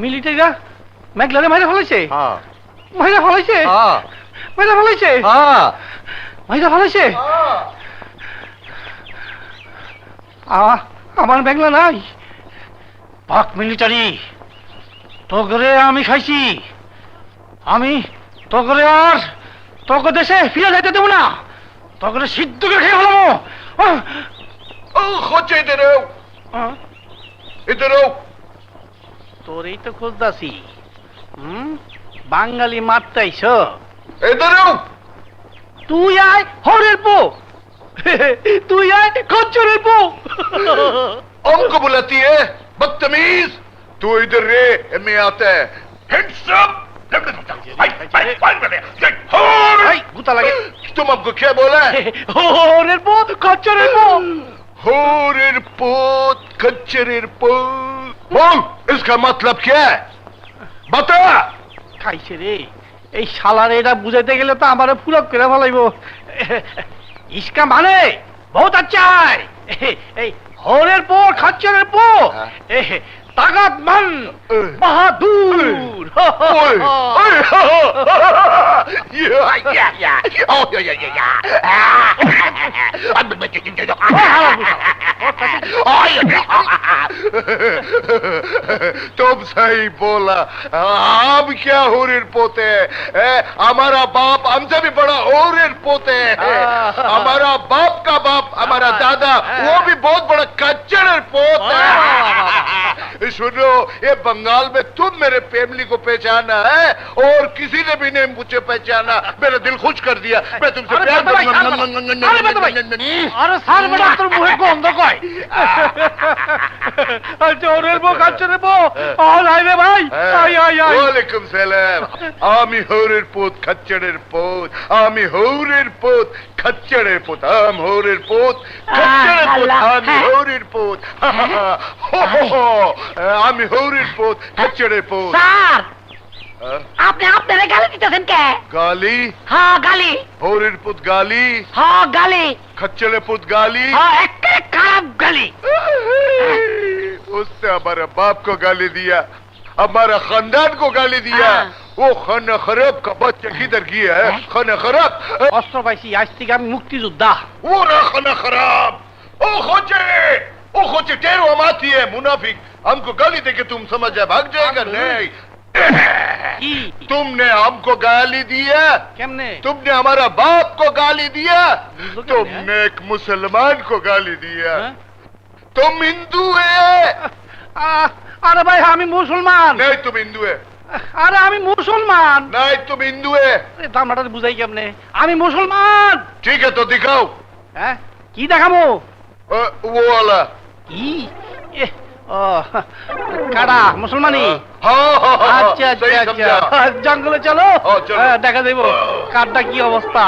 মিলিটারিরা মেঘলারে মাইরা ফেলাইছে। হ্যাঁ মাইরা ফেলাইছে। হ্যাঁ মাইরা ফেলাইছে। হ্যাঁ মাইরা ফেলাইছে। আমার মেঘলা নাই। পাক মিলিটারি তোকে আমি খাইছি। আমি তোকে আর তোকে দেশে ফিরে যাইতে দেবো না। তোকে সিদ্ধ করে খেয়ে ফেলাবো। खोचे इधर आओ তোরই তো খুঁজতাছি। বাঙালি মারতাইছ। इधर आओ তুই আয় হরের পো। তুই আয় খচ্চরের পো। हमको बुलाती है बदतमीज तू इधर रे मैं आता है Hands up! গুতা লাগে। तुम हमको क्या बोला है হরের পো খচ্চরের পো। होरेर पोत खच्चरेर पोत बोल इसका मतलब क्या है बता খাইছে রে। এই শালারে এটা বুঝাইতে গেলে তো আমারে ফুলক করে ফেলাইব। ইসকা মানে বহুত আচ্ছা है। এই হরের পো খচ্চরের পো তাকাতমান বাহাদুর। तुम सही बोला हम क्या होरेर पोते हैं हमारा बाप हमसे भी बड़ा होरेर पोते हैं हमारा बाप का बाप हमारा दादा वो भी बहुत बड़ा कच्चर पोत है सुनो ये बंगाल में तुम मेरे फैमिली को पहचाना है और किसी ने भी नहीं मुझे पहचाना मेरा दिल खुश कर दिया मैं तुमसे प्यार আরে স্যার বেটা তোর মুখে গন্ধ কয়। জোরের বো কাচ্চরের বো অল আই রে ভাই। আই আই আই ওয়ালাইকুম সালাম আমি হৌরের পোত খচ্চরের পোত আমি হৌরের পোত খচ্চরের পোত আম হৌরের পোত খচ্চরের পোত আমি হৌরের পোত আমি হৌরের পোত খচ্চরের পোত স্যার আপনি আপনারে গালি দিতেছেন কে? গালি হ্যাঁ গালি। হৌরের পোত গালি হ্যাঁ গালি। खच्चरे पुत गाली হ্যাঁ একেবারে খারাপ गाली। उसने हमारे बाप को गाली दिया हमारा खानदान को गाली दिया वो खाना खराब का बच्चा किधर गया है खाना खराब অস্ত্র পাইছি আজ থেকে আমি মুক্তিযোদ্ধা। वो रहा खाना खराब ओ खोचे टेरो माती है मुनाफिक हमको गाली देके तुम समझ जाए भाग जाएगा नहीं কি तुमने हमको गाली दिया কেমনে? तुमने हमारा बाप को गाली दिया हिंदू क्या तुमने एक मुसलमान को गाली दिया হ্যাঁ? तुम हिंदू है আরে ভাই আমি মুসলমান। नहीं तुम हिंदू है আরে আমি মুসলমান। नहीं तुम हिंदू है দামটা বুঝাই কেমনে? আমি মুসলমান। ठीक है तो दिखाओ হ্যাঁ কি দেখাবো? वो वाला কি ও কাড়া মুসলমানি। हाँ हाँ हाँ আচ্ছা सही আচ্ছা समझा আচ্ছা জঙ্গলে চলো हाँ, चलो। দেখা দেবো কারটা কি অবস্থা।